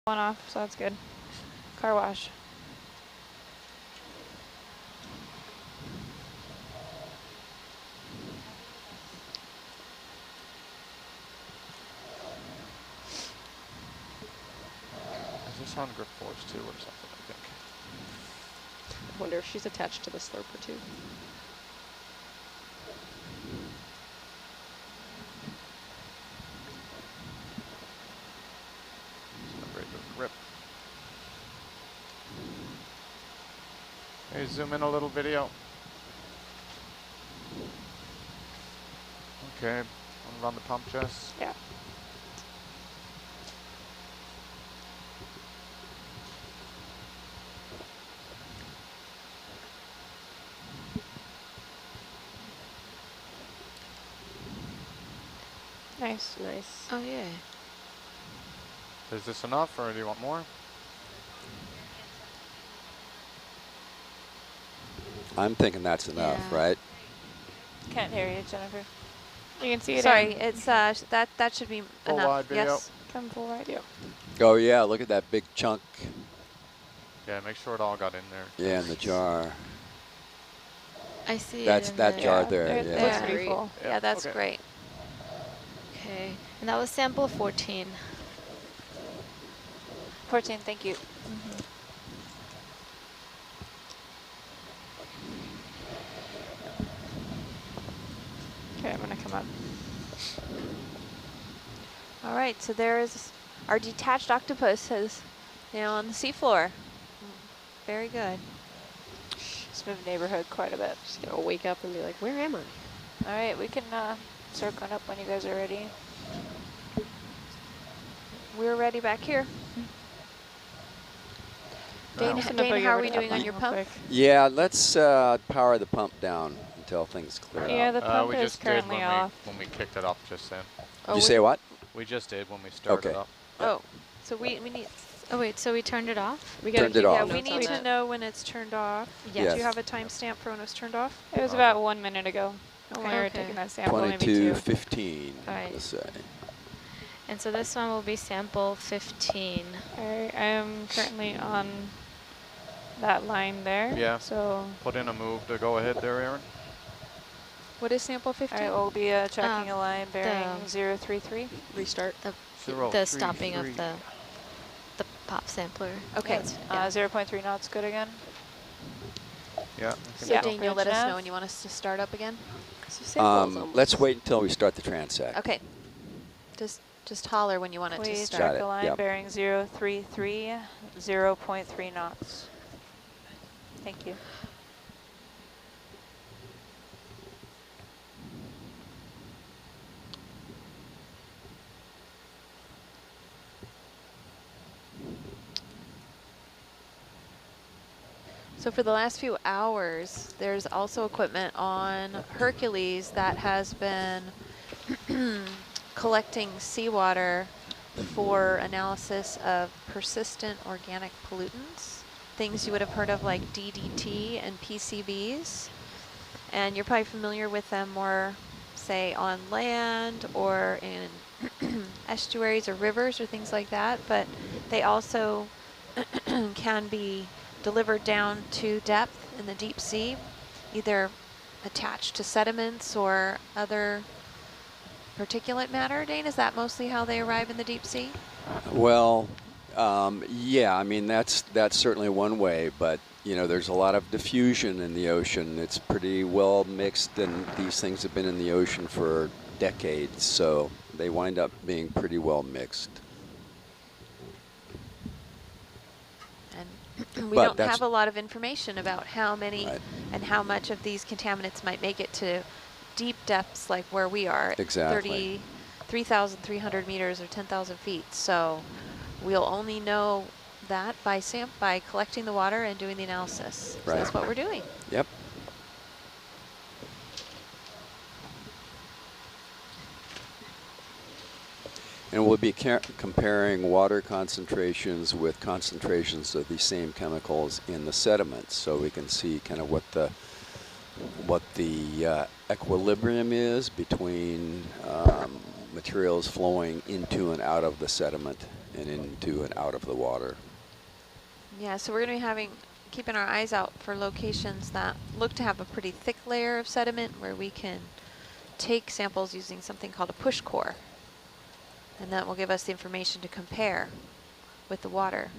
One off, so that's good. Car wash. Is this on grip force too or something, I think? I wonder if she's attached to the slurper too. It's not very good grip. Hey, zoom in a little video. Okay, wanna run the pump, Jess? Yeah. Nice. Nice. Oh, yeah. Is this enough or do you want more? I'm thinking that's enough, Yeah. right? Can't hear you, Jennifer. You can see it. Sorry, in it's that should be Full enough. wide video. Yes. come full right. Yep. Oh yeah, look at that big chunk. Yeah, make sure it all got in there. Yeah, in the jar. I see That's it in that the, jar Yeah, there. it Yeah. looks Yeah. pretty full. Yeah, that's okay. great. Okay, and that was sample 14. 14, thank you. Okay, I'm gonna come up. All right, so there's our detached octopus has, on the seafloor. Very good. Just moved neighborhood quite a bit. She's gonna wake up and be like, where am I? All right, we can start going up when you guys are ready. We're ready back here. Dane, Just gonna Dane, bug how are over we to that doing on line your real pump? quick. Yeah, let's power the pump down until things clear Yeah, up. the pump We is just did currently off. when we kicked it up just then. Did you say what? We just did when we started Okay. up. Oh, so we need. Oh, wait, so we turned it off? We gotta Turned it keep off. Yeah, notes we on need to that. know when it's turned off. Yes. Do you have a timestamp for when it was turned off? It was about 1 minute ago when we were Okay. taking that sample, maybe 2. 22:15. All right. Let's say. And so this one will be sample 15. I am currently on that line there. Yeah. So Put in a move to go ahead there, Aaron. What is sample 15? all right, we'll be tracking a line the- bearing 033. Restart. The stopping of the pop sampler. Okay, Yeah. 0.3 knots good again. Yeah. So Yeah. Dane, you'll let us Nav. know when you want us to start up again? So sample's almost- Let's wait until we start the transect. Okay. Just holler when you want it to Please start. Got track it, a line yep. bearing 033, 0.3 knots. Thank you. So for the last few hours, there's also equipment on Hercules that has been collecting seawater for analysis of persistent organic pollutants, things you would have heard of like DDT and PCBs. And you're probably familiar with them more, say, on land or in estuaries or rivers or things like that, but they also can be delivered down to depth in the deep sea, either attached to sediments or other particulate matter. Dane, is that mostly how they arrive in the deep sea? Well, yeah, I mean, that's certainly one way, but, you know, there's a lot of diffusion in the ocean. It's pretty well mixed, and these things have been in the ocean for decades, so they wind up being pretty well mixed. And we But don't that's- have a lot of information about how many Right. and how much of these contaminants might make it to deep depths like where we are at Exactly. 33,300 meters or 10,000 feet. So we'll only know that by collecting the water and doing the analysis. So Right. that's what we're doing. Yep. And we'll be comparing water concentrations with concentrations of these same chemicals in the sediments, so we can see kind of what the equilibrium is between materials flowing into and out of the sediment and into and out of the water. Yeah, so we're going to be keeping our eyes out for locations that look to have a pretty thick layer of sediment where we can take samples using something called a push core. And that will give us the information to compare with the water.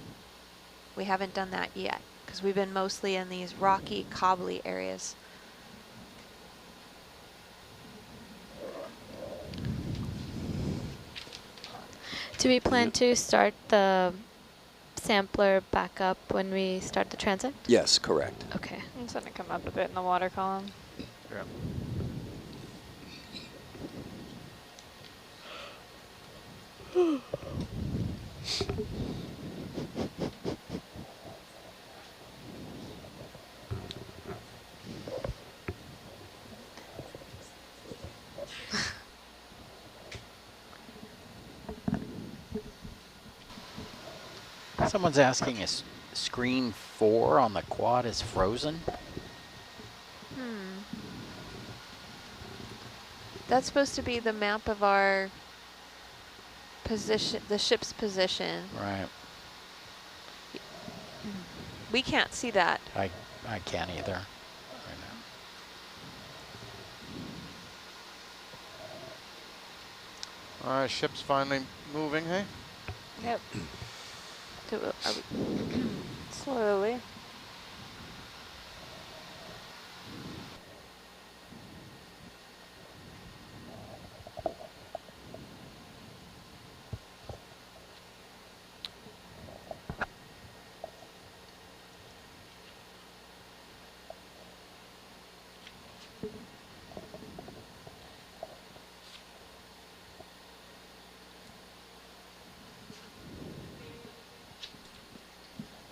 We haven't done that yet because we've been mostly in these rocky, cobbly areas. Do we plan to start the sampler back up when we start the transect? Yes, correct. Okay. It's going to come up a bit in the water column. Yeah. Someone's asking, is screen 4 on the quad is frozen? That's supposed to be the map of our position, the ship's position. Right. We can't see that. I can't either. Right now. All right, ship's finally moving, hey? Yep. So, are we Slowly.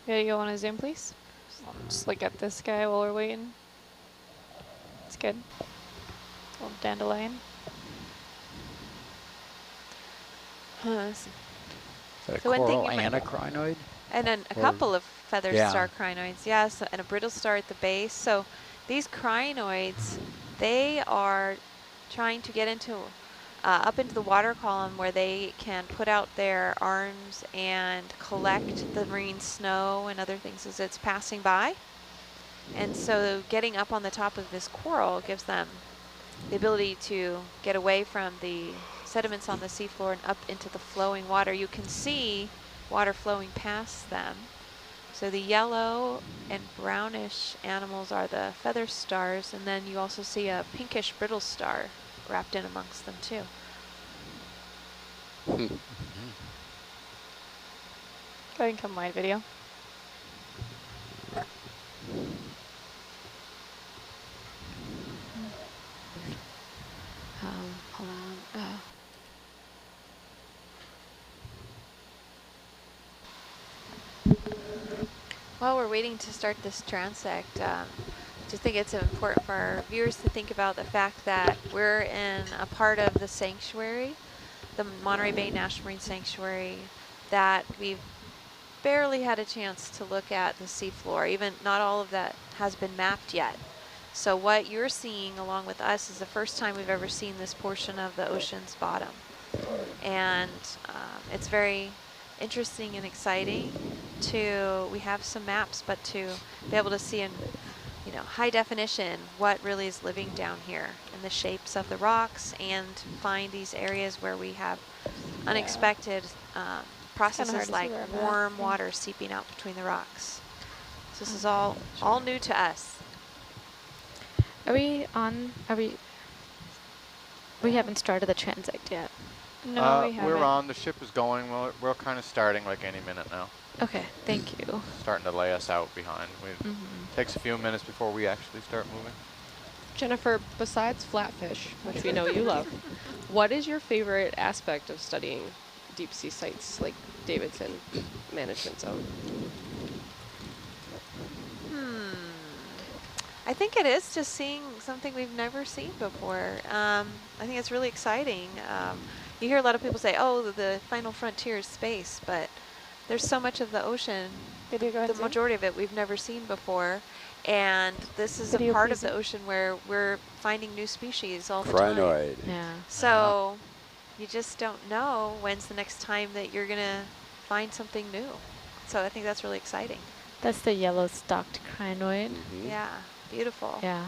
Yeah, you want to zoom, please? Just look at this guy while we're waiting. It's good. Little dandelion. Is that a So one thing coral you and might- a crinoid? And then a Or- couple of feather Yeah. star crinoids, yes, and a brittle star at the base. So these crinoids, they are trying to get into up into the water column where they can put out their arms and collect the marine snow and other things as it's passing by. And so getting up on the top of this coral gives them the ability to get away from the sediments on the seafloor and up into the flowing water. You can see water flowing past them. So the yellow and brownish animals are the feather stars, and then you also see a pinkish brittle star wrapped in amongst them too. Go ahead and come wide video. Hold on. While we're waiting to start this transect, just think it's important for our viewers to think about the fact that we're in a part of the sanctuary, the Monterey Bay National Marine Sanctuary, that we've barely had a chance to look at the seafloor. Even not all of that has been mapped yet. So what you're seeing along with us is the first time we've ever seen this portion of the ocean's bottom. And it's very interesting and exciting we have some maps, but to be able to see in high definition what really is living down here and the shapes of the rocks, and find these areas where we have unexpected processes like warm water seeping out between the rocks. So this is all new to us. We haven't started the transect yet. No, we haven't. We're on. The ship is going. We're kind of starting like any minute now. Okay, thank you. Starting to lay us out behind. Takes a few minutes before we actually start moving. Jennifer, besides flatfish, which we know you love, what is your favorite aspect of studying deep sea sites like Davidson Management Zone? I think it is just seeing something we've never seen before. I think it's really exciting. You hear a lot of people say, oh, the final frontier is space, but there's so much of the ocean, the majority of it we've never seen before. And this is a part of the ocean where we're finding new species all the time. Crinoid. Yeah. So you just don't know when's the next time that you're going to find something new. So I think that's really exciting. That's the yellow-stalked crinoid. Mhm. Yeah, beautiful. Yeah.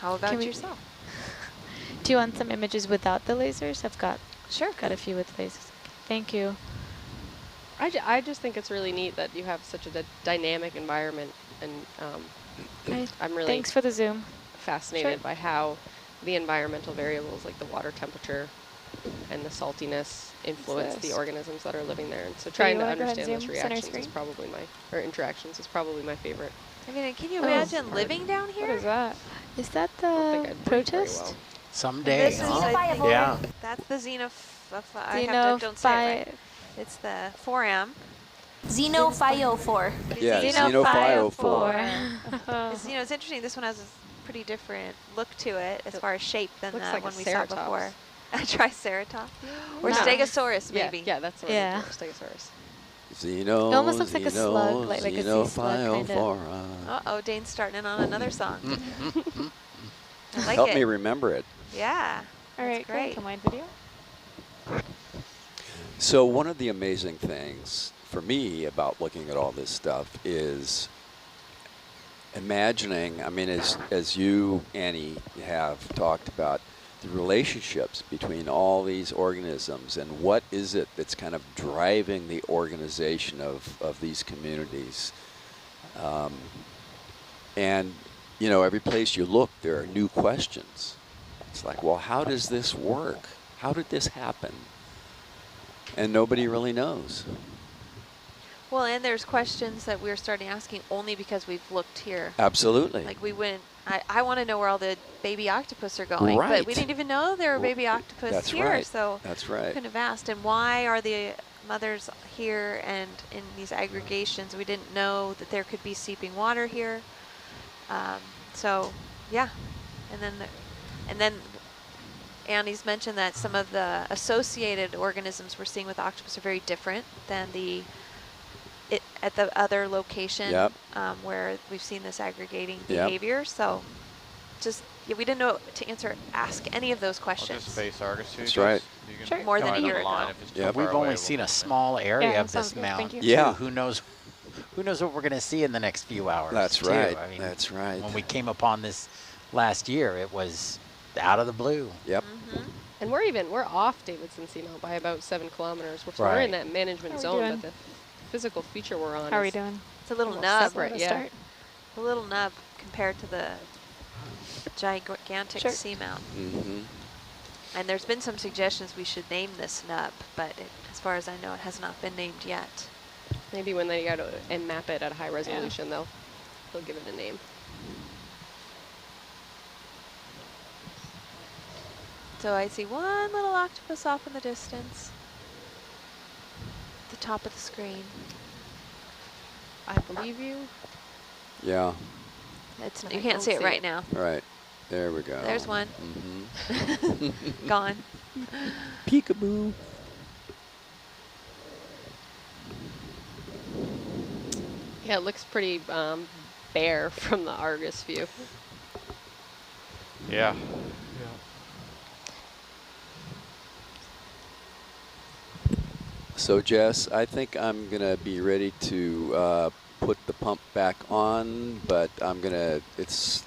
How about we- yourself? Do you want some images without the lasers? I've got Sure. a few with lasers. Thank you. I just think it's really neat that you have such a dynamic environment, and I'm really Thanks for the zoom. fascinated Sure. by how the environmental variables like the water temperature and the saltiness influence the this? organisms that are living there. And so Do trying you to wanna go ahead and understand those zoom center reactions is screen? probably or interactions is probably my favorite. I mean, can you Oh. imagine living down here? What is that? Is that I don't think the I'd breathe very protest? well. Someday, This is, huh? I think, Yeah. that's the don't say it right. It's the 4M. Xeno 504. Yeah, Xeno Xeno 504. It's, you know, it's interesting. This one has a pretty different look to it as It far as shape than the looks like a one we saw ceratops. before. A triceratops or No. Stegosaurus, maybe. Yeah, that's what Yeah. Stegosaurus. Xeno, It almost looks like a Xeno, slug, like a sea Xeno slug, kinda. 504. Uh-oh, Dane's starting in on another song. I like Help it. me remember it. Yeah. All right, great. come on video. So one of the amazing things for me about looking at all this stuff is imagining, I mean, as you, Annie, have talked about, the relationships between all these organisms and what is it that's kind of driving the organization of these communities. And, you know, every place you look, there are new questions. It's like, well, how does this work? How did this happen? And nobody really knows. Well, and there's questions that we're starting asking only because we've looked here. Absolutely. Like we went, I want to know where all the baby octopus are going, Right. but we didn't even know there were baby octopus That's here, right. so That's we right. couldn't have asked. And why are the mothers here and in these aggregations? We didn't know that there could be seeping water here. So, yeah, and then Annie's mentioned that some of the associated organisms we're seeing with octopus are very different than at the other location. Yep. Where we've seen this aggregating Yep. behavior. So just, yeah, we didn't know to ask any of those I'll questions. just face Argus too. That's right. You can Sure. More than go a on the year line ago. if it's Yep. too far We've away, only we'll seen a zoom in. small area Yeah, of sounds this good. mount. Thank you. Yeah. Who knows what we're going to see in the next few hours? That's too. right. I mean, That's right. when we came upon this last year, it was out of the blue. Yep. And we're off Davidson Seamount by about 7 kilometers. We're in Right. that management How we zone, doing? but the physical feature we're on How are we is doing? It's a little Well, nub. separate, To yeah. start? A little nub compared to the gigantic Sure. seamount. Mm-hmm. And there's been some suggestions we should name this nub, but as far as I know, it has not been named yet. maybe when they go to and map it at high resolution, they'll give it a name. So I see one little octopus off in the distance. At the top of the screen. I believe you. Yeah. It's, I you can't don't see it see right it. now. Right. There we go. There's one. Mm-hmm. Gone. Peekaboo. Yeah, it looks pretty bare from the Argus view. Yeah. So Jess, I think I'm gonna be ready to put the pump back on, but let's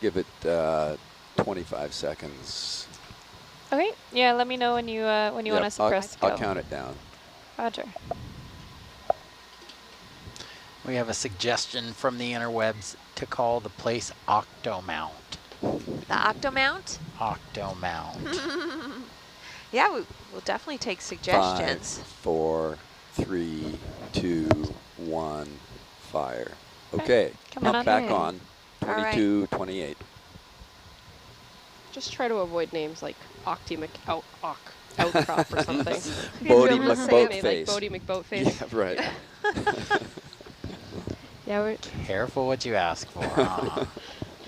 give it 25 seconds. Okay. Yeah. Let me know when you want Yep, us to press go. I'll count it down. Roger. We have a suggestion from the interwebs to call the place Octomount. The Octomount? Octomount. Yeah, we'll definitely take suggestions. 5, 4, 3, 2, 1, fire. Okay, Coming pump on back in. on. All right. 22, 28. Just try to avoid names like Outcrop or something. Bodie able to say McBoatface. Like Bodie McBoatface. Yeah, right. Yeah, we're Careful what you ask for. Huh?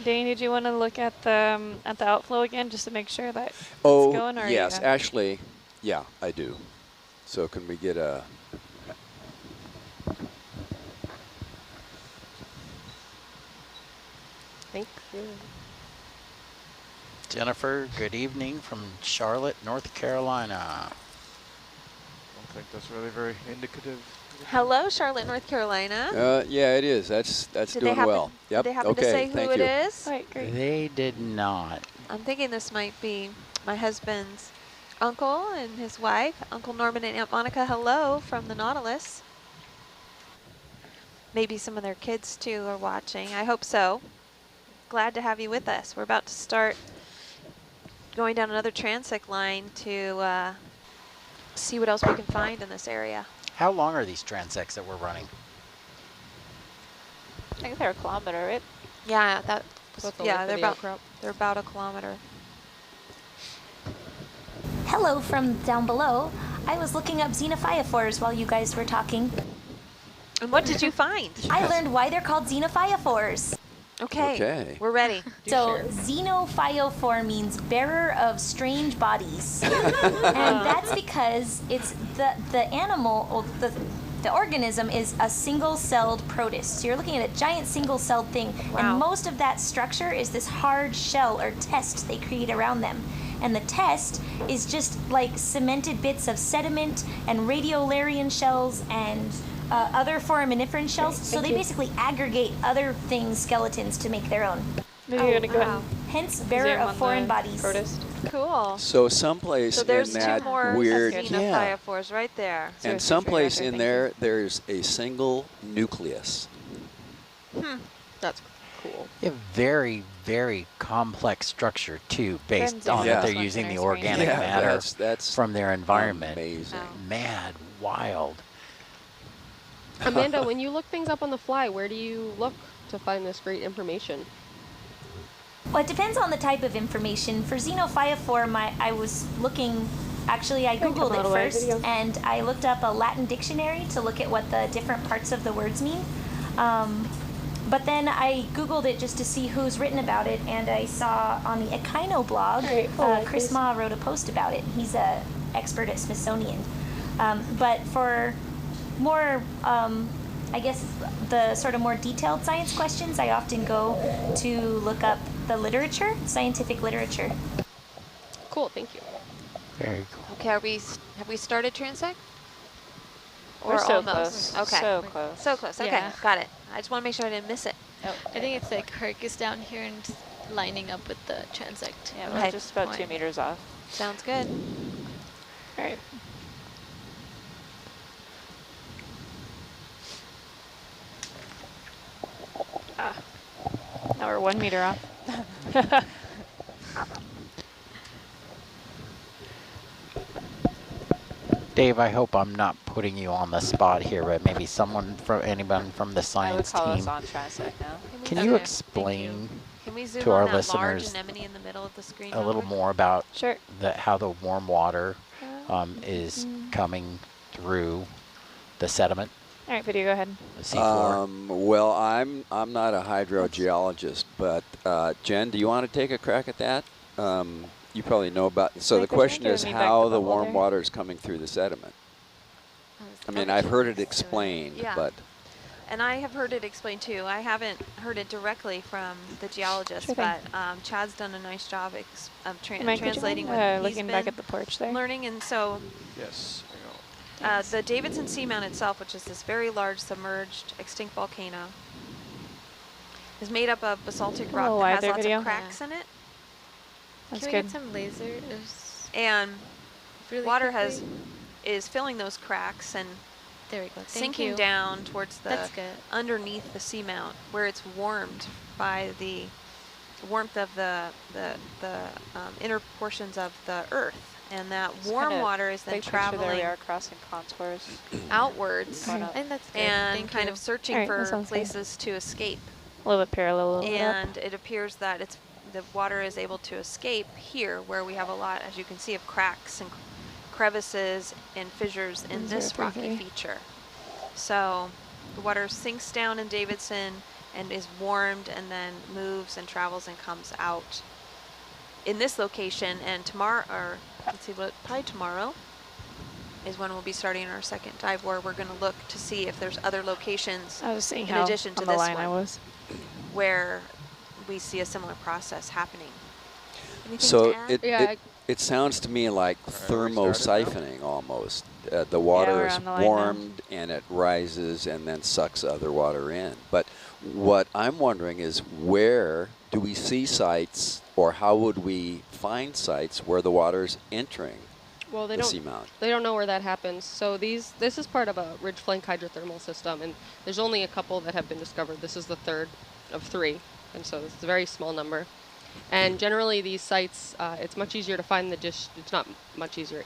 Dane, did you want to look at the outflow again just to make sure that Oh, it's going? Or yes, you actually, yeah, I do. So can we get a... Thank you. Jennifer, good evening from Charlotte, North Carolina. don't think that's really very indicative. Hello, Charlotte, North Carolina. Yeah, it is. That's Did doing well. Did they happen to say who it is? Right, great. They did not. I'm thinking this might be my husband's uncle and his wife, Uncle Norman and Aunt Monica. Hello from the Nautilus. Maybe some of their kids too are watching. I hope so. Glad to have you with us. We're about to start going down another transect line to see what else we can find in this area. How long are these transects that we're running? I think they're a kilometer, right? Yeah, they're about a kilometer. Hello from down below. I was looking up xenophyophores while you guys were talking. And what did you find? I learned why they're called xenophyophores. Okay, we're ready. So xenophyophore means bearer of strange bodies. And that's because it's the animal, or the organism is a single-celled protist. So you're looking at a giant single-celled thing. Wow. And most of that structure is this hard shell or test they create around them. And the test is just like cemented bits of sediment and radiolarian shells and other foraminiferous shells. So they basically aggregate other things, skeletons, to make their own. Maybe you're gonna go ahead. Hence, bearer of foreign bodies. Protist. Cool. So someplace there's in that two more weird, xenophyophores right there. and someplace in there, there's a single nucleus. That's cool. A very, very complex structure too, based on Yeah. that they're using the organic Yeah, matter that's from their environment. Amazing. Mad, wild. Amanda, when you look things up on the fly, where do you look to find this great information? Well, it depends on the type of information. For xenophyophore, I was looking, actually I Googled it first, and I looked up a Latin dictionary to look at what the different parts of the words mean. But then I Googled it just to see who's written about it, and I saw on the Echino blog, Chris Ma wrote a post about it. He's an expert at Smithsonian. But for more, I guess, the sort of more detailed science questions, I often go to look up the literature, scientific literature. Cool, thank you. Very cool. Okay, have we started transect? We're so almost? close. Okay. So close. So close. Okay, Yeah. got it. I just want to make sure I didn't miss it. I think it's like Herc is down here and lining up with the transect. Yeah, Okay. we're just about 2 meters off. Sounds good. All right. Now we're 1 meter off. Dave, I hope I'm not putting you on the spot here, but maybe anyone from the science I would call team. us on transect now. Can you explain Can we zoom to on our that large listeners anemone in the middle of the screen? a little Howard? more about Sure. how the warm water is coming through the sediment, All right, video, go ahead. the seafloor? Well, I'm not a hydrogeologist, but Jen, do you want to take a crack at that? You probably know about. So the Mike, would you question give is me back how the the bubble warm there? water is coming through the sediment. I mean, I've heard it explained, Yeah. but And I have heard it explained too. I haven't heard it directly from the geologist, Sure thing. but Chad's done a nice job of Mike, would you translating mind, what he's looking back been at the porch there. learning. And so Yes, I the Davidson Seamount itself, which is this very large submerged extinct volcano, is made up of basaltic A rock little that has wider lots video. of cracks in it. That's Can we good. get some lasers? And Really water quickly? is filling those cracks and There we go. Thank sinking you. down towards the That's good. underneath the seamount, where it's warmed by the warmth of the inner portions of the earth, and that Just warm kinda water is then big picture, there traveling we are crossing contours. outwards Going I up. think that's good. and Thank kind you. of searching Alright, that for sounds good. places to escape. A little bit parallel, a little bit up. And it appears that the water is able to escape here, where we have a lot, as you can see, of cracks and crevices and fissures in this rocky 033. feature. So the water sinks down in Davidson and is warmed and then moves and travels and comes out in this location. And tomorrow, or let's see, probably tomorrow is when we'll be starting our second dive, where we're going to look to see if there's other locations I was seeing in how addition to on the this line one I was. where we see a similar process happening. Anything So to add? it sounds to me like thermosiphoning almost. The water we're is on the line now. warmed and it rises and then sucks other water in. But what I'm wondering is, where do we see sites, or how would we find sites where the water's entering Well, the seamount? They don't know where that happens. So this is part of a ridge flank hydrothermal system, and there's only a couple that have been discovered. This is the third of 3, and so it's a very small number. And generally, these sites, it's much easier to find the It's not much easier.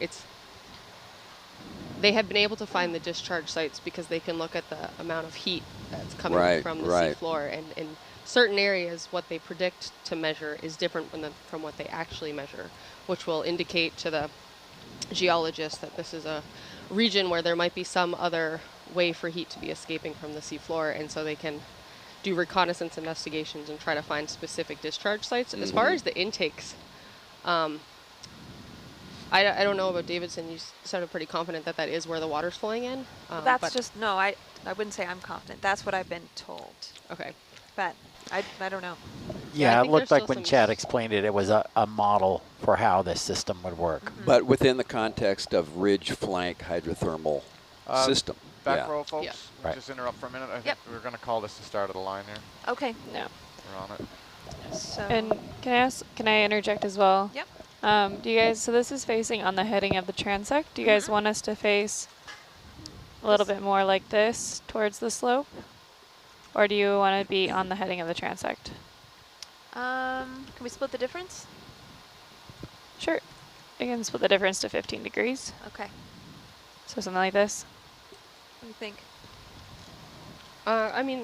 They have been able to find the discharge sites because they can look at the amount of heat that's coming from the seafloor, and in certain areas, what they predict to measure is different from what they actually measure, which will indicate to the geologist that this is a region where there might be some other way for heat to be escaping from the seafloor, and so they can do reconnaissance investigations and try to find specific discharge sites. As far as the intakes, I don't know about Davidson. You sounded pretty confident that is where the water's flowing in. That's just, no, I wouldn't say I'm confident. That's what I've been told. Okay. But I don't know. Yeah, I it think looked there's like still when some Chad explained it, it was a model for how this system would work. But within the context of ridge flank hydrothermal system. Back row, folks. Yeah. Right. Just interrupt for a minute. I think we're going to call this the start of the line here. Okay. No. We're on it. So. And can I interject as well? Yep. Do you guys, so this is facing on the heading of the transect. Do you guys want us to face a little bit more like this towards the slope? Or do you want to be on the heading of the transect? Can we split the difference? Sure. You can split the difference to 15 degrees. Okay. So something like this. What do you think? I mean,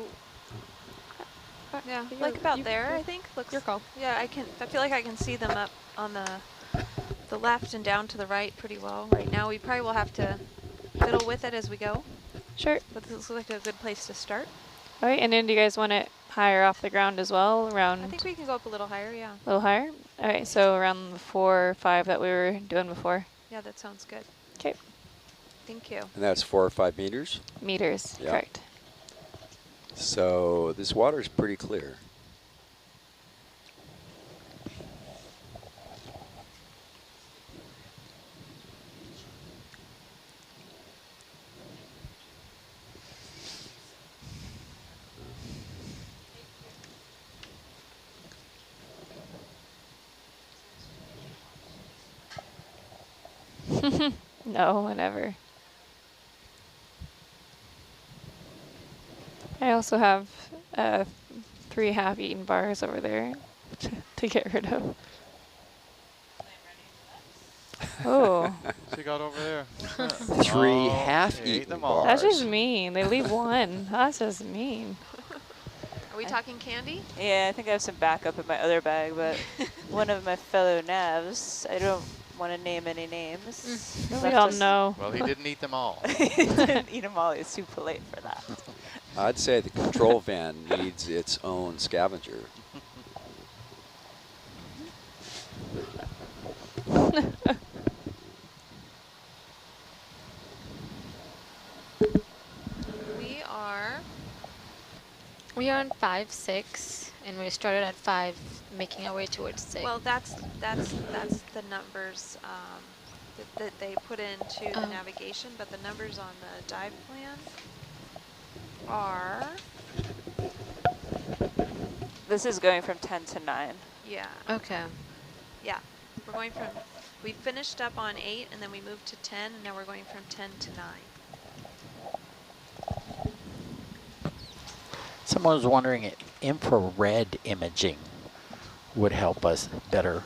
Yeah, like about there, I think. Looks. your call. Yeah, I feel like I can see them up on the left and down to the right pretty well right now. We probably will have to fiddle with it as we go. Sure. But this looks like a good place to start. All right, and then do you guys want it higher off the ground as well, around I think we can go up a little higher, yeah. a little higher? All right, so around the 4 or 5 that we were doing before. Yeah, that sounds good. Okay. Thank you. And that's 4 or 5 meters. Meters, Yeah. correct. So this water is pretty clear. No, whenever. I also have 3 half-eaten bars over there to get rid of. Oh, So you got over there. 3 Oh, half-eaten ate them all. that's bars. just mean. They leave one. That's just mean. Are we talking candy? Yeah, I think I have some backup in my other bag, but one of my fellow navs, I don't want to name any names. We all know. Well, he didn't eat them all. He didn't eat them all. He's too polite for that. I'd say the control van needs its own scavenger. We are We are on 5, 6, and we started at 5, making our way towards 6. well. That's the numbers that they put into the navigation, but the numbers on the dive plan are This is going from 10 to 9. yeah. Okay. Yeah, we're going from, we finished up on 8 and then we moved to 10 and now we're going from 10 to 9. Someone was wondering if infrared imaging would help us better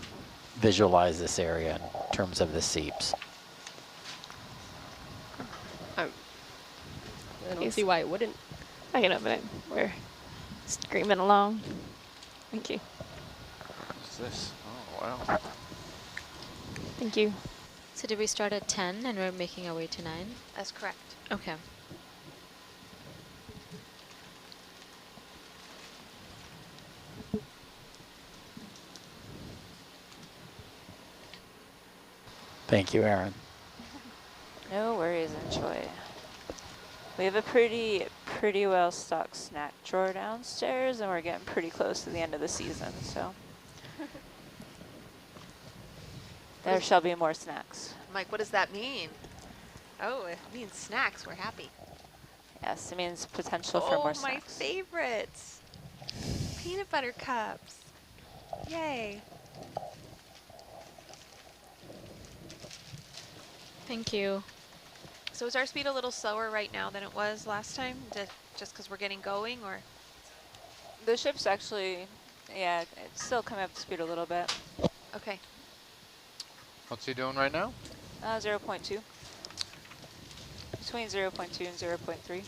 visualize this area in terms of the seeps. I don't see why it wouldn't. I can open it. We're screaming along. Thank you. What's this? Oh, wow. Thank you. So did we start at 10 and we're making our way to 9? That's correct. Okay. Thank you, Aaron. No worries, enjoy. We have a pretty well stocked snack drawer downstairs, and we're getting pretty close to the end of the season, so. There shall be more snacks. Mike, what does that mean? Oh, it means snacks. We're happy. Yes, it means potential for more snacks. Oh, my favorites. Peanut butter cups. Yay. Thank you. So is our speed a little slower right now than it was last time? Just because we're getting going, or? The ship's actually, yeah, it's still coming up to speed a little bit. Okay. What's he doing right now? 0.2. Between 0.2 and 0.3.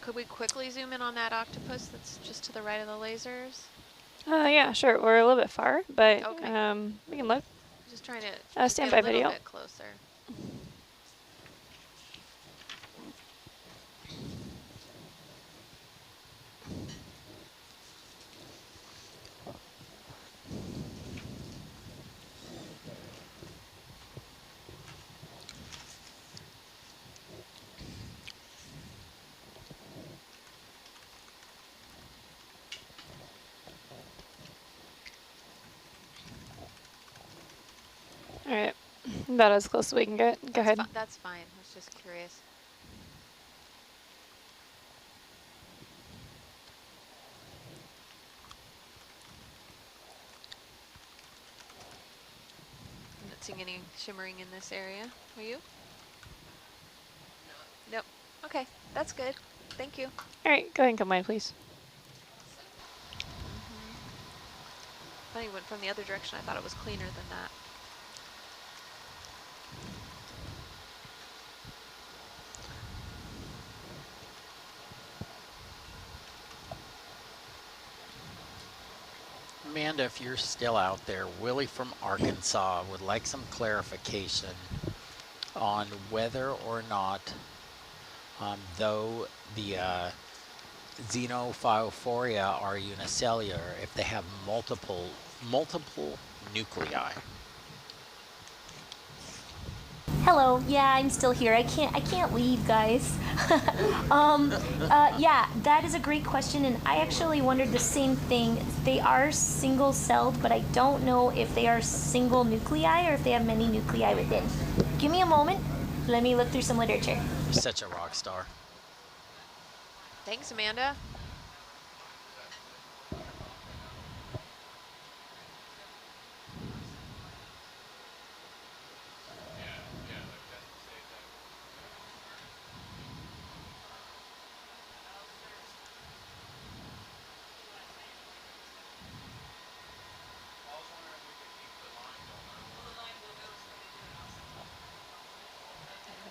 Could we quickly zoom in on that octopus that's just to the right of the lasers? Yeah, sure. We're a little bit far, but Okay. we can look. Just trying to Stand get by a little video. bit closer. All right. About as close as we can get. Go ahead. That's fine. I was just curious. I'm not seeing any shimmering in this area. Are you? No. Nope. Okay. That's good. Thank you. All right. Go ahead and come by, please. Funny, went from the other direction. I thought it was cleaner than that. Amanda, if you're still out there, Willie from Arkansas would like some clarification on whether or not, though the xenophilophoria are unicellular, if they have multiple nuclei. Hello. Yeah, I'm still here. I can't leave, guys. Yeah, that is a great question, and I actually wondered the same thing. They are single-celled, but I don't know if they are single nuclei or if they have many nuclei within. Give me a moment. Let me look through some literature. You're such a rock star. Thanks, Amanda.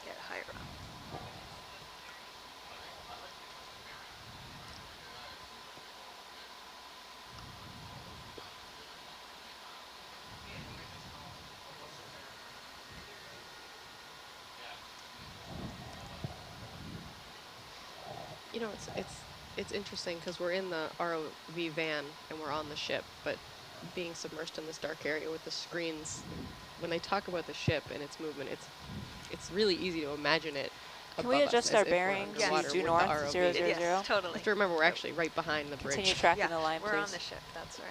Get higher up. You know, it's interesting because we're in the ROV van and we're on the ship, but being submerged in this dark area with the screens, when they talk about the ship and its movement, it's really easy to imagine it. Can we adjust our bearings due north, 000? Yes, totally. You have to remember we're actually right behind the bridge. Continue tracking the line, we're please. on the ship. That's right.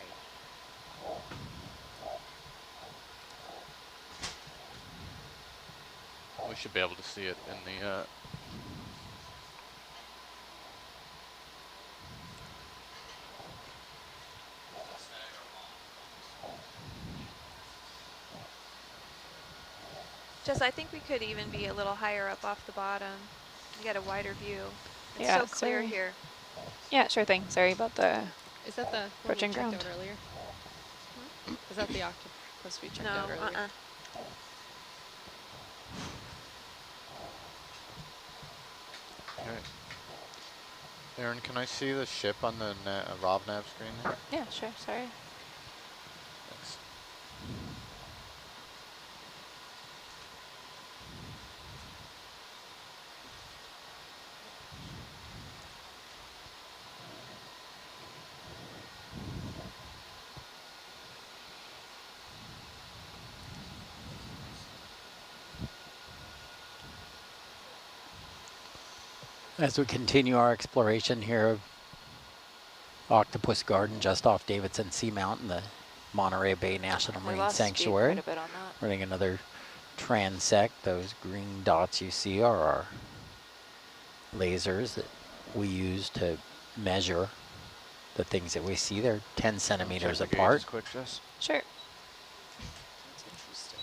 We should be able to see it in the Jess, I think we could even be a little higher up off the bottom. You get a wider view. It's Yeah, so clear sorry. here. Yeah, sure thing. Sorry about the Is that the one we approaching checked ground. out earlier? Is that the octopus we checked No, out earlier? Okay. Aaron, can I see the ship on the ROV nav screen there? Yeah, sure, sorry. Thanks. As we continue our exploration here of Octopus Garden just off Davidson Seamount in the Monterey Bay National Marine Sanctuary. Quite a bit on that. Running another transect. Those green dots you see are our lasers that we use to measure the things that we see. They're 10 centimeters apart. Quick, Jess. Sure. That's interesting.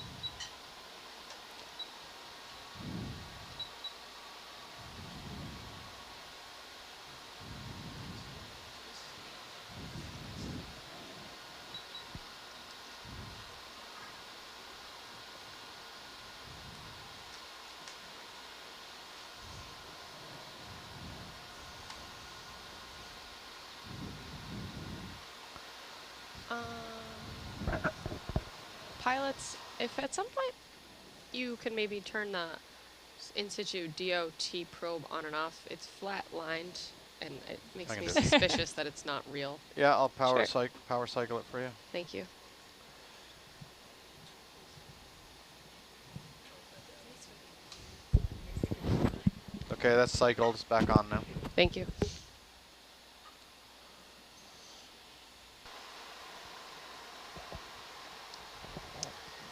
Pilots, if at some point you can maybe turn the in situ DOT probe on and off, it's flat lined and it makes me suspicious that it's not real. Yeah, I'll power cycle it for you. Thank you. Okay, that's cycled. It's back on now. Thank you.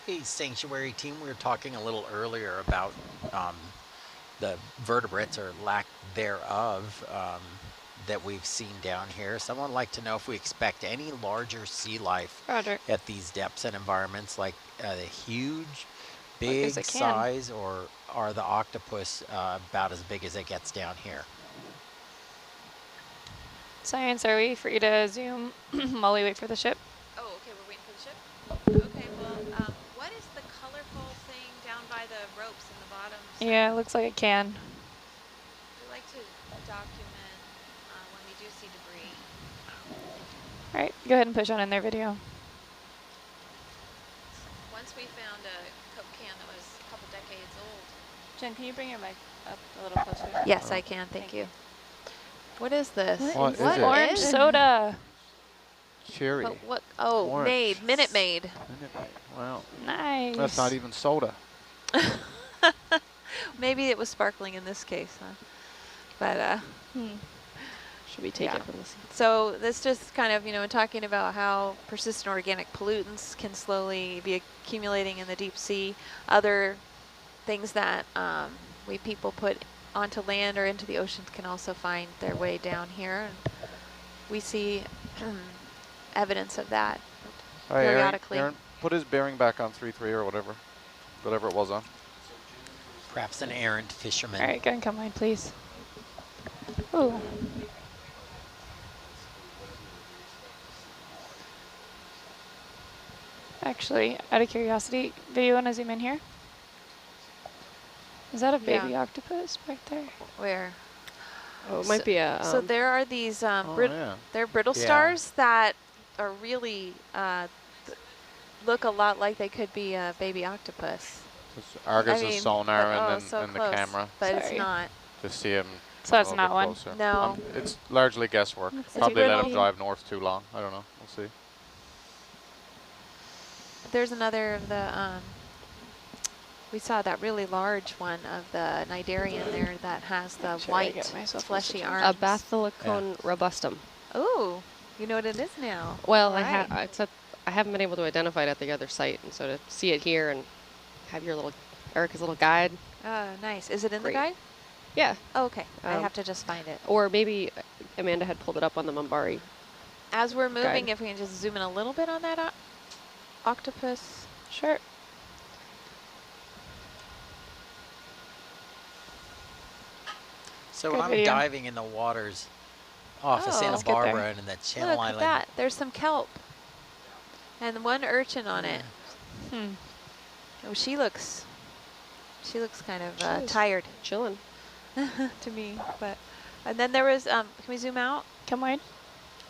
Hey, Sanctuary team, we were talking a little earlier about the vertebrates or lack thereof that we've seen down here. Someone would like to know if we expect any larger sea life at these depths and environments, like the huge, big size, or are the octopus about as big as it gets down here? Science, are we free to zoom while we wait for the ship? Oh, okay, we're waiting for the ship? Okay, well, what is the colorful thing down by the ropes in the bottom? Yeah, it looks like it can. We like to document when we do see debris. All right, go ahead and push on in their video. Once we found a Coke can that was a couple decades old. Jen, can you bring your mic up a little closer? Yes, I can, thank you. What is this? What is it? Orange soda. Cherry. What? Oh, Orange. Minute Maid. Wow. Nice. That's not even soda. Maybe it was sparkling in this case, huh? But should we take it from the sea? So this just kind of, talking about how persistent organic pollutants can slowly be accumulating in the deep sea. Other things that we people put onto land or into the oceans can also find their way down here. And we see evidence of that periodically. Aaron, put his bearing back on 3.3 or whatever it was on. Perhaps an errant fisherman. All right, go and come line, please. Ooh. Actually, out of curiosity, do you want to zoom in here? Is that a baby octopus back there? Where? Oh, it might be a... so there are these, they're brittle stars that are really, look a lot like they could be a baby octopus. Argus is sonar and then the camera. But it's not. To see him. So it's not one? Closer. No. It's largely guesswork. Probably let him drive north too long. I don't know. We'll see. There's another of the, we saw that really large one of the Cnidarian there that has the white fleshy arms. A Bathylicon robustum. Oh, you know what it is now. Well, I haven't been able to identify it at the other site, and so to see it here and have your little, Erica's little guide. Oh, nice. Is it in the guide? Yeah. Oh, okay. I have to just find it. Or maybe Amanda had pulled it up on the Mumbari. As we're moving, if we can just zoom in a little bit on that octopus. Sure. So when I'm diving in the waters off of Santa Barbara and in the Channel Island. Look at that. There's some kelp. And one urchin on it. Oh, she looks kind of tired. Chilling. To me. And then there was, can we zoom out? Come on.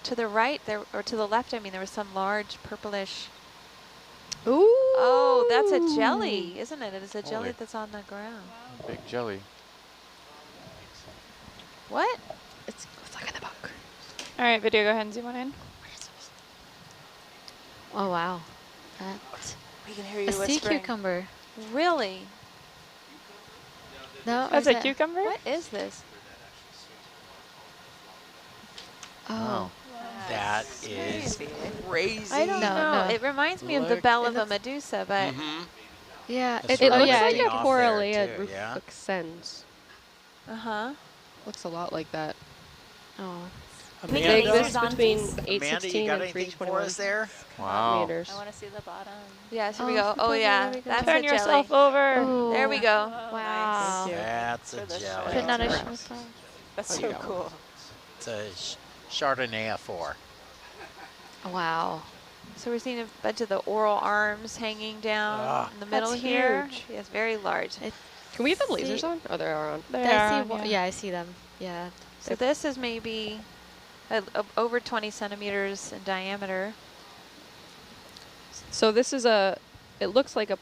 To the right, or to the left, I mean, there was some large purplish. Ooh. Oh, that's a jelly, isn't it? It is a jelly that's on the ground. Big jelly. What? It's like in the book. All right, video, go ahead and zoom on in. Oh, wow. We can hear you a sea whispering. cucumber. Really? No, That's a cucumber? What is this? Oh. That is crazy. I don't know. No. It reminds me of the bell of a Medusa, but Yeah, That's it looks yeah, like a off Poralea there too, roof yeah. extends. Looks a lot like that. Oh. Make They the Amanda, lasers exist on, between please. Amanda, you 816 got and anything for 321 us there? Wow. meters. I want to see the bottom. yes, here we Oh, go. flip Oh over, yeah, there we go. that's Turn a jelly. yourself over. Oh. There we go. Wow. Thank you. That's a For the jelly. show. Banana Congrats. shrimp. That's Oh, you so got one. cool. It's a Chardonnay 4. Wow. So we're seeing a bunch of the oral arms hanging down in the middle That's here. huge. Yes, very large. Can we have the lasers on? Oh, they are on. Yeah, I see them. Yeah. So this is maybe over 20 centimeters in diameter. So this is it looks like a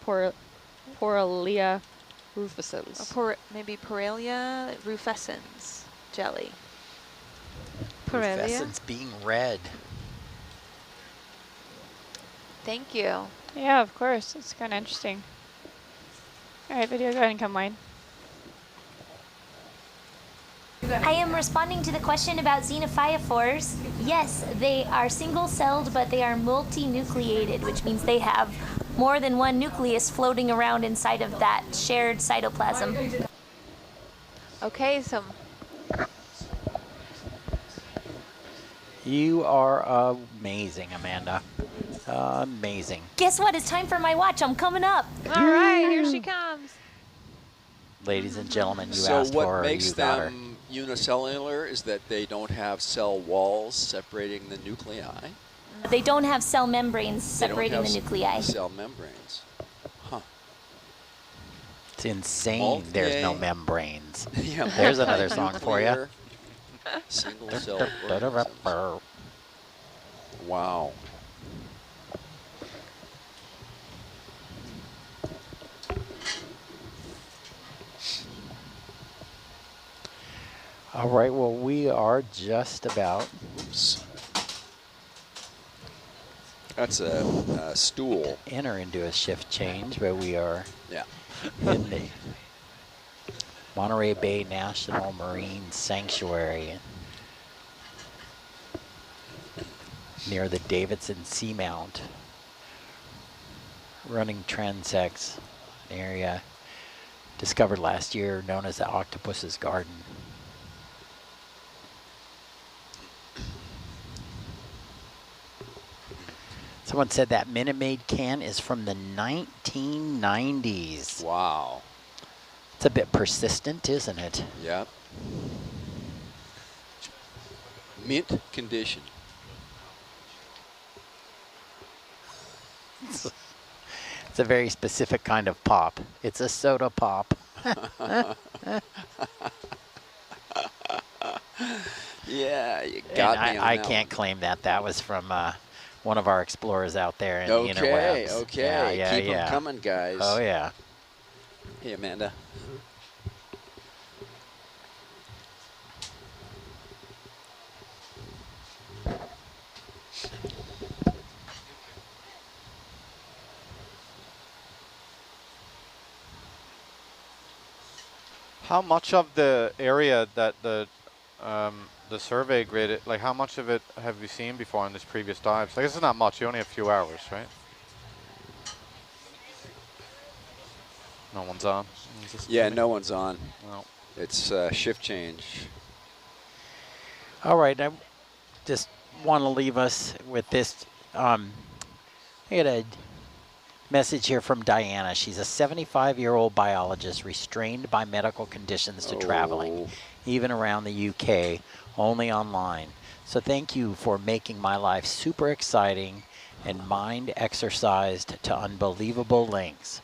Poralea rufescens. Maybe Poralea rufescens jelly. Poralea. Rufescence being red. Thank you. Yeah, of course. It's kind of interesting. All right, video, go ahead and come wide. I am responding to the question about xenophyophores. Yes, they are single-celled, but they are multinucleated, which means they have more than one nucleus floating around inside of that shared cytoplasm. Okay, so You are amazing, Amanda. Amazing. Guess what? It's time for my watch. I'm coming up. all right, here she comes. Ladies and gentlemen, you So asked what for her, makes you got her. them unicellular is that they don't have cell walls separating the nuclei. They don't have cell membranes They don't separating have the nuclei. cell membranes. Huh. It's insane. There's no Multi- membranes. Yeah, There's another song for you. multinuclear Single cell organisms. Wow. All right, well, we are just about. Oops. That's a stool. Enter into a shift change, but we are Yeah. in the Monterey Bay National Marine Sanctuary near the Davidson Seamount, running transects area discovered last year known as the Octopus's Garden. Someone said that Minute Maid can is from the 1990s. Wow. It's a bit persistent, isn't it? Yep. Mint condition. It's a very specific kind of pop. It's a soda pop. Yeah, you got And me on I that can't one. claim that. That was from one of our explorers out there in the Okay, interwebs. okay. Yeah, Keep yeah. them coming, guys. Oh, yeah. Hey, Amanda. How much of the area that the survey grid, like how much of it have you seen before on this previous dives? Like this is not much, you only have a few hours, right? No one's on. Yeah, no one's on. No. It's shift change. All right, I just want to leave us with this. I got a message here from Diana. She's a 75-year-old biologist restrained by medical conditions to traveling, even around the UK, only online. So thank you for making my life super exciting and mind exercised to unbelievable lengths.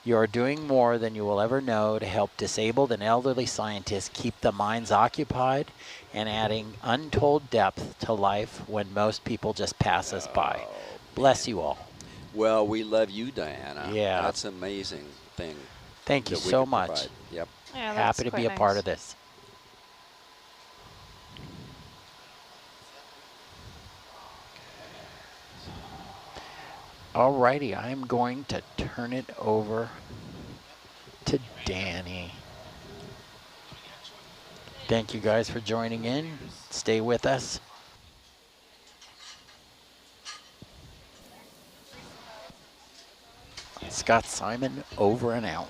You are doing more than you will ever know to help disabled and elderly scientists keep their minds occupied and adding untold depth to life when most people just pass us by. Bless you all. Well, we love you, Diana. Yeah. That's an amazing thing. Thank you that we so could much. provide. Yep. Yeah, that's Happy to quite be a part nice. of this. Alrighty, I'm going to turn it over to Danny. Thank you guys for joining in. Stay with us. Scott Simon, over and out.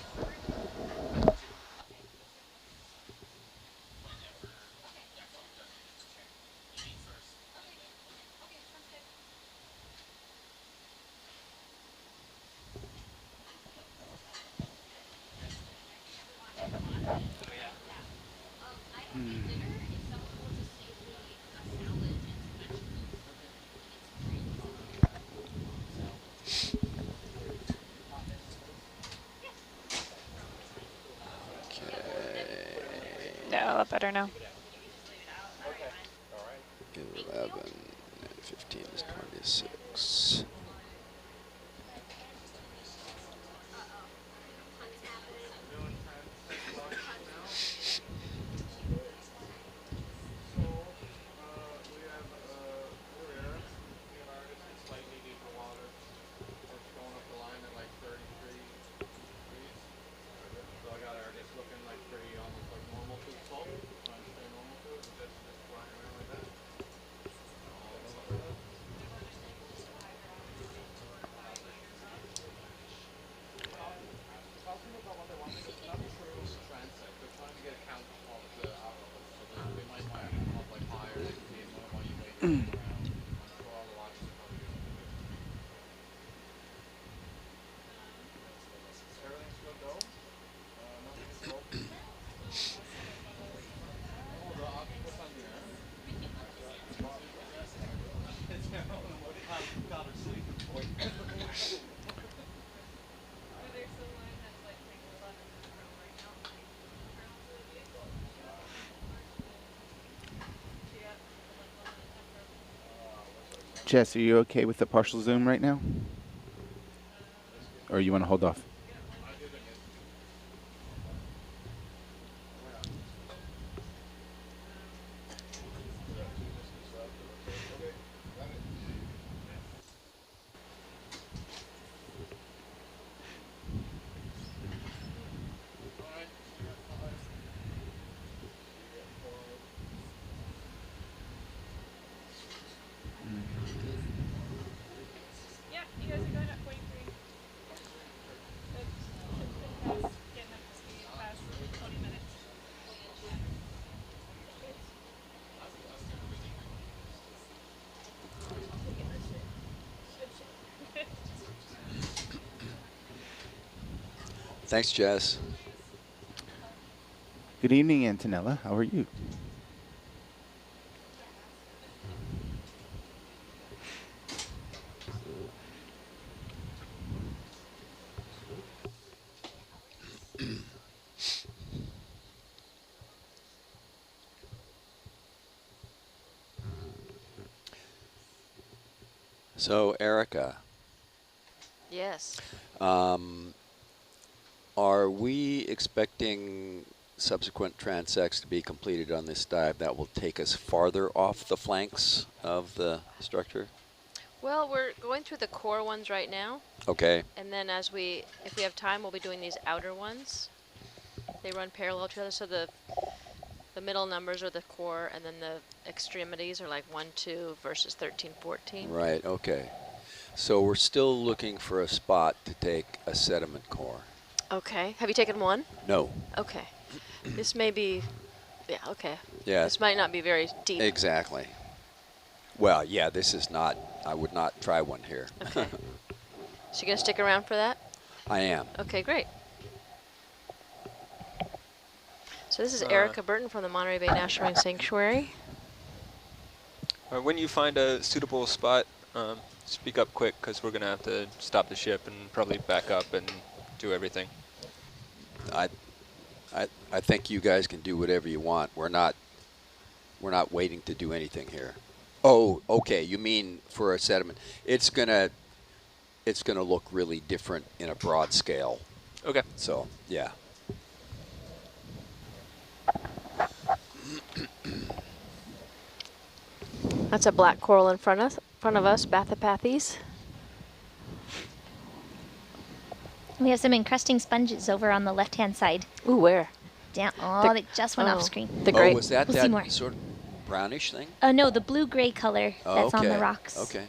Yeah, a lot better now. 11 and 15 is 26. Jess, are you okay with the partial zoom right now? Or you want to hold off? Thanks, Jess. Good evening, Antonella. How are you? So, Erica. Yes. Are we expecting subsequent transects to be completed on this dive that will take us farther off the flanks of the structure? Well, we're going through the core ones right now. Okay. And then if we have time, we'll be doing these outer ones. They run parallel to each other, so the middle numbers are the core, and then the extremities are like 1, 2 versus 13, 14. Right, okay. So we're still looking for a spot to take a sediment core. Okay. Have you taken one? No. Okay. This may be, yeah, okay. Yeah. This might not be very deep. Exactly. Well, yeah, this is not, I would not try one here. Okay. So you're going to stick around for that? I am. Okay, great. So this is Erica Burton from the Monterey Bay National Marine Sanctuary. When you find a suitable spot, speak up quick, because we're going to have to stop the ship and probably back up and do everything. I think you guys can do whatever you want. We're not waiting to do anything here. Oh, okay. You mean for a sediment? It's gonna look really different in a broad scale. Okay. So yeah. That's a black coral in front of us, Bathypathes. We have some encrusting sponges over on the left-hand side. Ooh, where? Down. Oh, they just went off screen. The gray. Oh, was that We'll see more. that sort of brownish thing? No, the blue-gray color that's on the rocks. Okay.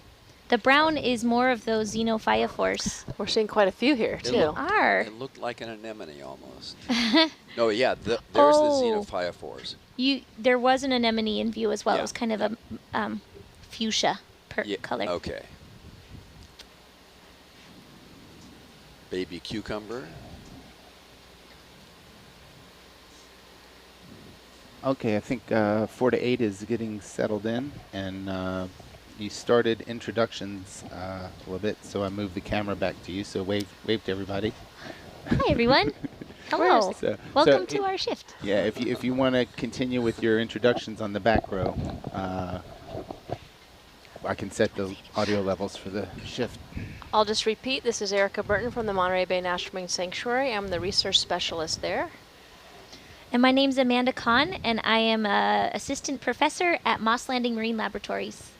The brown is more of those xenophytophores. We're seeing quite a few here, too. It looked like an anemone almost. No, yeah, there's the xenophytophores. There was an anemone in view as well. It was kind of a fuchsia color. Okay. Baby cucumber. Okay, I think 4 to 8 is getting settled in, and you started introductions a little bit, so I moved the camera back to you. So wave to everybody. Hi, everyone. Hello. Welcome to our shift. Yeah, if you want to continue with your introductions on the back row, I can set the audio levels for the shift. I'll just repeat. This is Erica Burton from the Monterey Bay National Marine Sanctuary. I'm the research specialist there. And my name's Amanda Kahn, and I am an assistant professor at Moss Landing Marine Laboratories.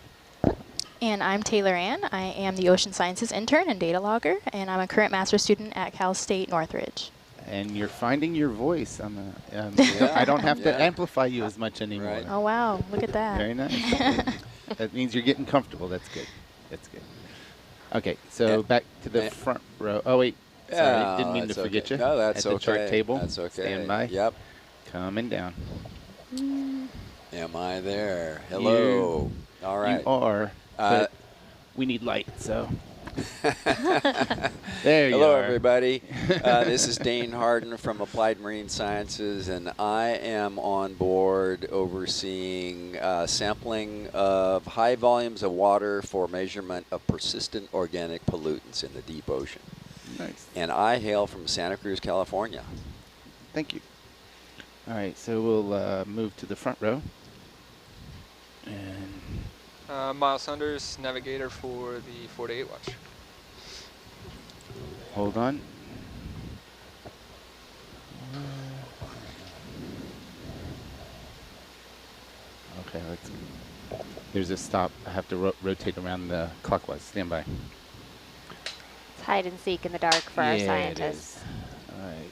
And I'm Taylor Ann. I am the Ocean Sciences intern and data logger, and I'm a current master's student at Cal State Northridge. And you're finding your voice. I don't have to amplify you as much anymore. Right. Oh, wow. Look at that. Very nice. That means you're getting comfortable. That's good. That's good. Okay, so back to the front row. Oh, wait. Sorry, didn't mean to forget you. No, that's at the chart table. That's okay. Stand by. Yep. Coming down. Am I there? Hello. All right. You are. But we need light, so. There you are. Hello, everybody. This is Dane Harden from Applied Marine Sciences, and I am on board overseeing sampling of high volumes of water for measurement of persistent organic pollutants in the deep ocean. Nice. And I hail from Santa Cruz, California. Thank you. All right, so we'll move to the front row. And Miles Saunders, navigator for the 4 to 8 watch. Hold on. Okay, there's a stop. I have to rotate around the clockwise. Stand by. It's hide and seek in the dark for our scientists. It is. All right.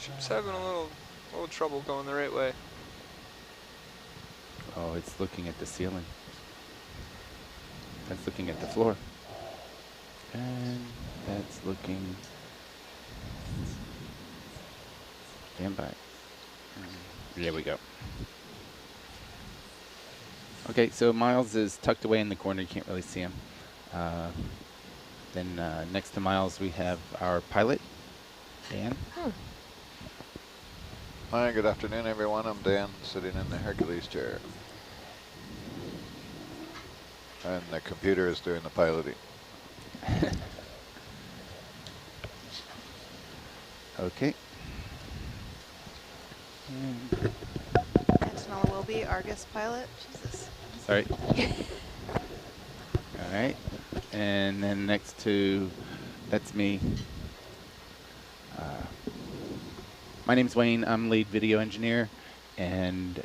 Ship's having a little trouble going the right way. Oh, it's looking at the ceiling. That's looking at the floor. And that's looking. Stand by. There we go. Okay, so Miles is tucked away in the corner. You can't really see him. Then next to Miles, we have our pilot, Dan. Hi, good afternoon, everyone. I'm Dan, sitting in the Hercules chair. And the computer is doing the piloting. Okay. Antonella will be Argus pilot. Jesus. Sorry. All right. And then next to, that's me. My name's Wayne. I'm lead video engineer. And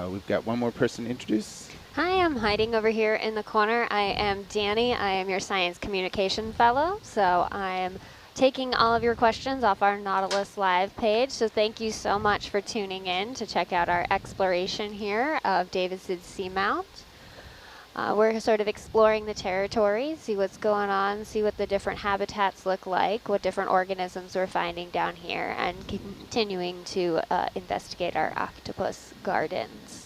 we've got one more person to introduce. Hi, I'm hiding over here in the corner. I am Danny. I am your science communication fellow. So I am taking all of your questions off our Nautilus Live page. So thank you so much for tuning in to check out our exploration here of Davidson's Seamount. We're sort of exploring the territory, see what's going on, see what the different habitats look like, what different organisms we're finding down here, and continuing to investigate our octopus gardens.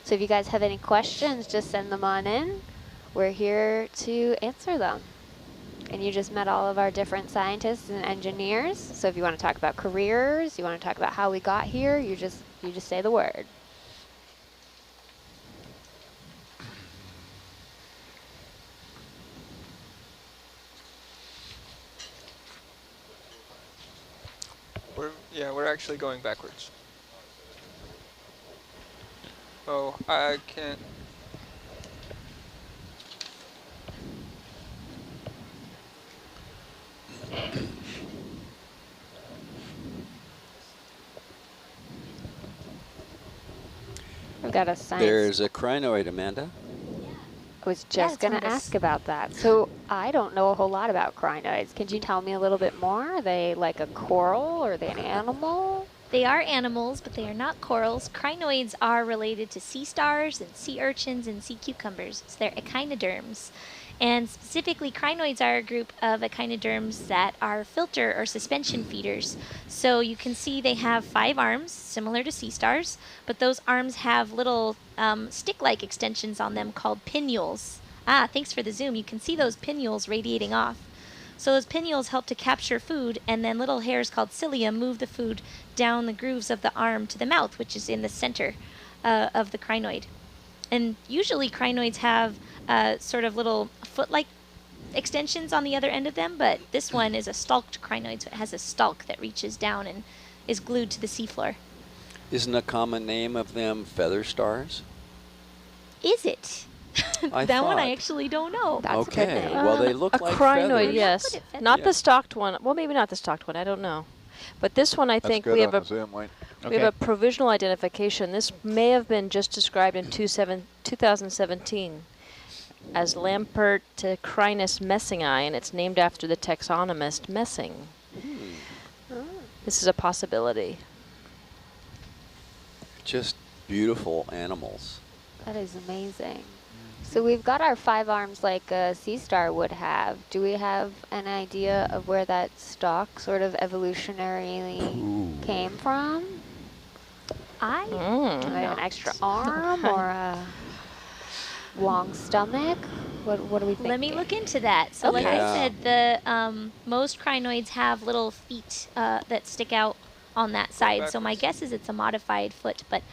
So if you guys have any questions, just send them on in. We're here to answer them. And you just met all of our different scientists and engineers. So if you want to talk about careers, you want to talk about how we got here, you just say the word. We're actually going backwards. Oh, I can't. We've got a science. There's a crinoid, Amanda. I was just going to ask about that. So I don't know a whole lot about crinoids. Can you tell me a little bit more? Are they like a coral? Or are they an animal? They are animals, but they are not corals. Crinoids are related to sea stars and sea urchins and sea cucumbers. So they're echinoderms. And specifically, crinoids are a group of echinoderms that are filter or suspension feeders. So you can see they have 5 arms, similar to sea stars, but those arms have little stick-like extensions on them called pinnules. Ah, thanks for the zoom. You can see those pinnules radiating off. So those pinnules help to capture food, and then little hairs called cilia move the food down the grooves of the arm to the mouth, which is in the center of the crinoid. And usually crinoids have sort of little foot-like extensions on the other end of them, but this one is a stalked crinoid, so it has a stalk that reaches down and is glued to the seafloor. Isn't a common name of them feather stars? Is it? That one I actually don't know. That's okay. A good name. Well, they look like crinoid, feathers. yes. Not the stalked one. Well, maybe not the stalked one. I don't know. But this one, I think we have a we have a provisional identification. This may have been just described in 2017 as Lamperticrinus messingi, and it's named after the taxonomist Messing. This is a possibility. Just beautiful animals. That is amazing. So we've got our 5 arms like a sea star would have. Do we have an idea of where that stalk sort of evolutionarily came from? I an extra arm or a long stomach? What do we think? Let me look into that. So like I said, the most crinoids have little feet that stick out on that side. So my guess is it's a modified foot, but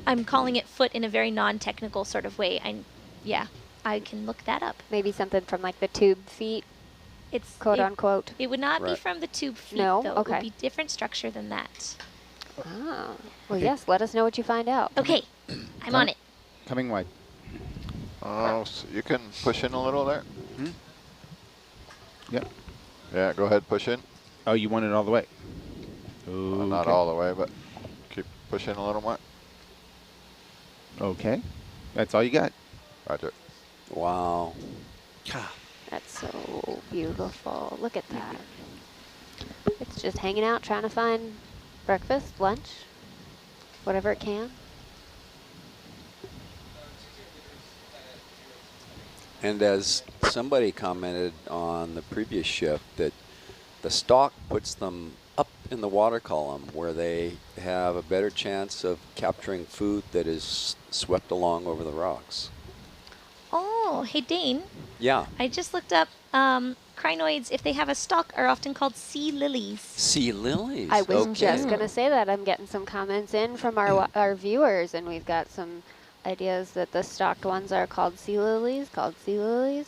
I'm calling it foot in a very non-technical sort of way. I can look that up. Maybe something from like the tube feet, it's quote unquote. It would not be from the tube feet, no? though. Okay. It would be different structure than that. Oh. Well, yes, let us know what you find out. Okay, I'm on it. Coming wide. Oh, so you can push in a little there? Yep. Yeah, go ahead, push in. Oh, you want it all the way? Well, not all the way, but keep pushing a little more. Okay. That's all you got. Roger. Wow. That's so beautiful. Look at that. It's just hanging out, trying to find breakfast, lunch, whatever it can. And as somebody commented on the previous shift, that the stalk puts them up in the water column where they have a better chance of capturing food that is swept along over the rocks. Oh, hey Dane. Yeah. I just looked up crinoids, if they have a stalk, are often called sea lilies. Sea lilies? I was just going to say that. I'm getting some comments in from our viewers, and we've got some ideas that the stalked ones are called sea lilies,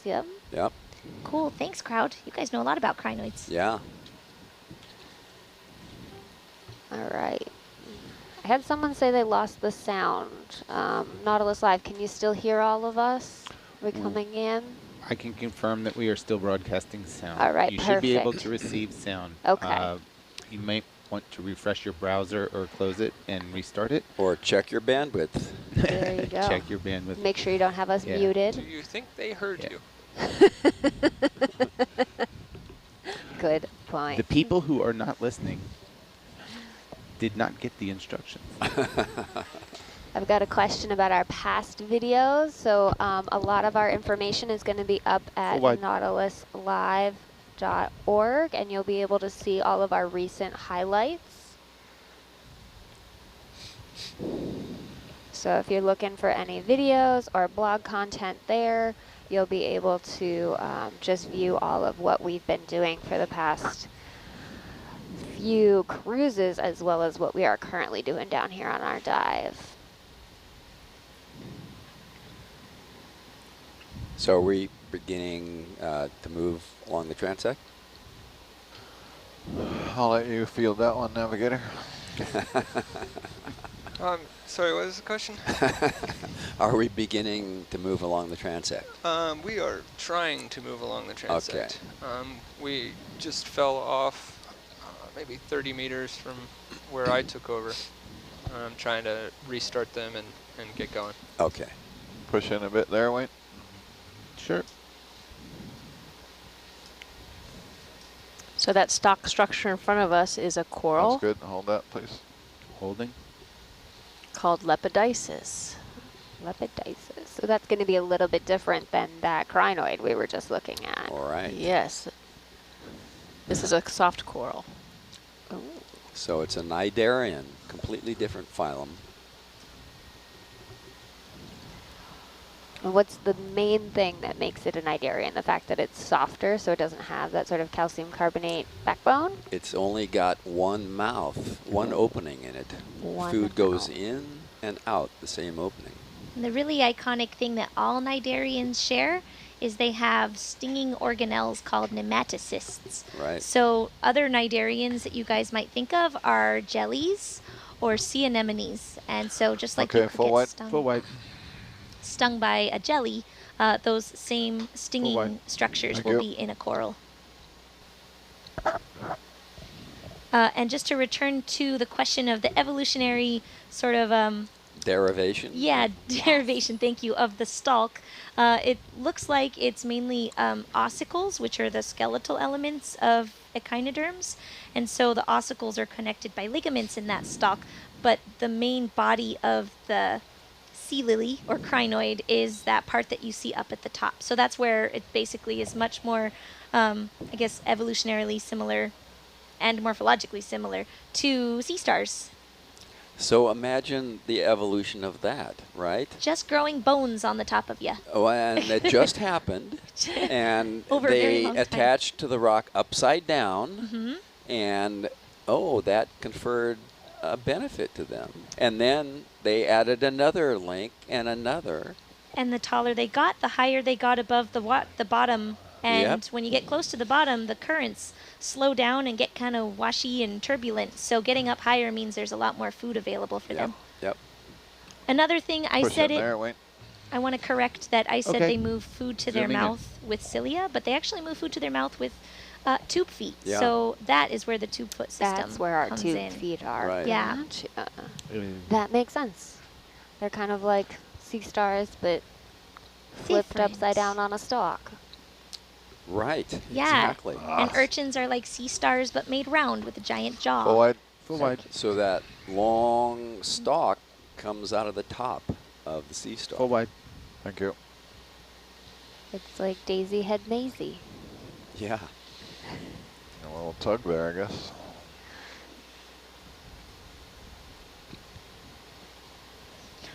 yep. Yep. Cool, thanks crowd. You guys know a lot about crinoids. Yeah. All right. I had someone say they lost the sound. Nautilus Live, can you still hear all of us? Are we coming in? I can confirm that we are still broadcasting sound. All right, you should be able to receive sound. Okay. You might want to refresh your browser or close it and restart it. Or check your bandwidth. There you go. Check your bandwidth. Make sure you don't have us muted. Do you think they heard you? Good point. The people who are not listening did not get the instructions. I've got a question about our past videos. So a lot of our information is going to be up at nautiluslive.org, and you'll be able to see all of our recent highlights. So if you're looking for any videos or blog content there, you'll be able to just view all of what we've been doing for the past few cruises, as well as what we are currently doing down here on our dive. So are we beginning to move along the transect? I'll let you field that one, Navigator. Sorry, what was the question? Are we beginning to move along the transect? We are trying to move along the transect. Okay. We just fell off maybe 30 meters from where I took over. I'm trying to restart them and get going. Okay. Push in a bit there, Wayne. Sure. So that stock structure in front of us is a coral. That's good. Hold that, please. Holding. Called lepidopsis. Lepidopsis. So that's going to be a little bit different than that crinoid we were just looking at. All right. Yes. This is a soft coral. Oh. So it's a cnidarian, completely different phylum. And what's the main thing that makes it a cnidarian? The fact that it's softer, so it doesn't have that sort of calcium carbonate backbone? It's only got one mouth, one opening in it. Food goes in and out the same opening. And the really iconic thing that all cnidarians share is they have stinging organelles called nematocysts. Right. So other cnidarians that you guys might think of are jellies or sea anemones. And so just like you could get stung by a jelly, those same stinging structures will be in a coral. And just to return to the question of the evolutionary sort of derivation? Yeah, derivation, thank you, of the stalk. It looks like it's mainly ossicles, which are the skeletal elements of echinoderms. And so the ossicles are connected by ligaments in that stalk. But the main body of the sea lily or crinoid is that part that you see up at the top. So that's where it basically is much more, I guess, evolutionarily similar and morphologically similar to sea stars. So imagine the evolution of that, right? Just growing bones on the top of you. Oh, and it just happened. And Over a very they long time. attached to the rock upside down. And, oh, that conferred a benefit to them. And then they added another link and another. And the taller they got, the higher they got above the bottom. And when you get close to the bottom, the currents slow down and get kind of washy and turbulent. So getting up higher means there's a lot more food available for them. Yep. Another thing, I said it. There, wait. I want to correct that. I said Okay. they move food to their Zooming in. mouth with cilia, but they actually move food to their mouth with tube feet. Yeah. So that is where the tube foot system That's where our comes tube in. feet are. Right. Yeah. That makes sense. They're kind of like sea stars, but flipped Different. upside down on a stalk. Right. Yeah. Exactly. And urchins are like sea stars, but made round with a giant jaw. Full wide. Full wide. So that long stalk comes out of the top of the sea stalk. Full wide. Thank you. It's like Daisy Head Maisie. Yeah. A little tug there, I guess.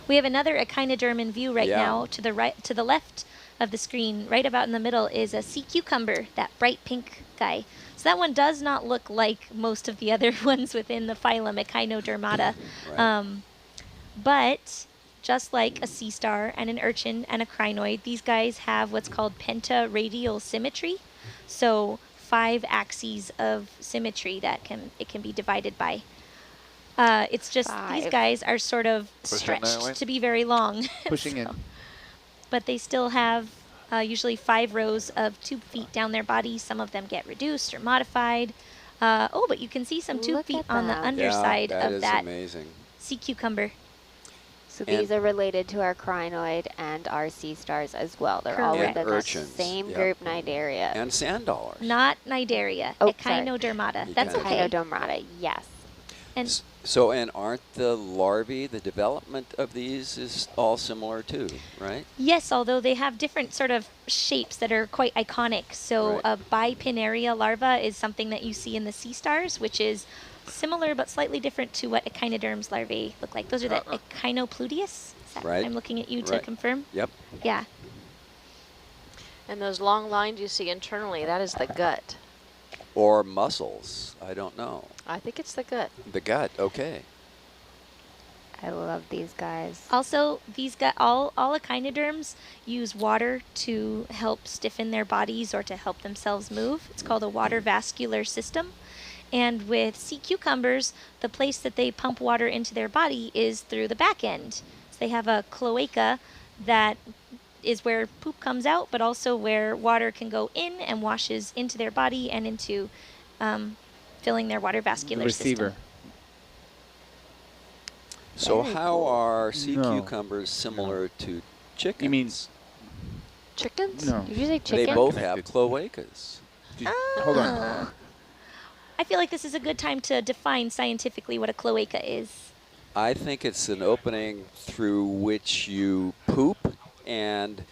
We have another echinoderm in view right Yeah. now. To the left of the screen, right about in the middle, is a sea cucumber, that bright pink guy. So that one does not look like most of the other ones within the phylum Echinodermata. Right. But just like a sea star and an urchin and a crinoid, these guys have what's called pentaradial symmetry. So 5 axes of symmetry that it can be divided by. It's just these guys are sort of stretched to be very long. Pushing in. But they still have usually 5 rows of tube feet down their body. Some of them get reduced or modified. Oh, but you can see some tube Look feet at on the that. underside that of is that amazing. sea cucumber. So And- these are related to our crinoid and our sea stars as well. They're all Correct. within the Urchins, same yep. group Cnidaria. And sand dollars. Not Cnidaria, Oh, sorry. Echinodermata. That's okay. Echinodermata, yes. And So, and aren't the larvae, the development of these is all similar too, right? yes, although they have different sort of shapes that are quite iconic. So Right. a bipinnaria larva is something that you see in the sea stars, which is similar but slightly different to what echinoderms larvae look like. Those are the Echinopluteus. Is that Right. I'm looking at you to Right. confirm. Yep. Yeah. And those long lines you see internally, that is the gut. Or muscles, I don't know. I think it's the gut. The gut, okay. I love these guys. Also, these all echinoderms use water to help stiffen their bodies or to help themselves move. It's called a water vascular system. And with sea cucumbers, the place that they pump water into their body is through the back end. So they have a cloaca that is where poop comes out, but also where water can go in and washes into their body and into filling their water vascular Receiver. system. So Very how cool. are sea No. cucumbers similar to chickens? You mean Chickens? no? Did you say They chicken? both have cloacas. Hold on. Ah. I feel like this is a good time to define scientifically what a cloaca is. I think it's an opening through which you poop, and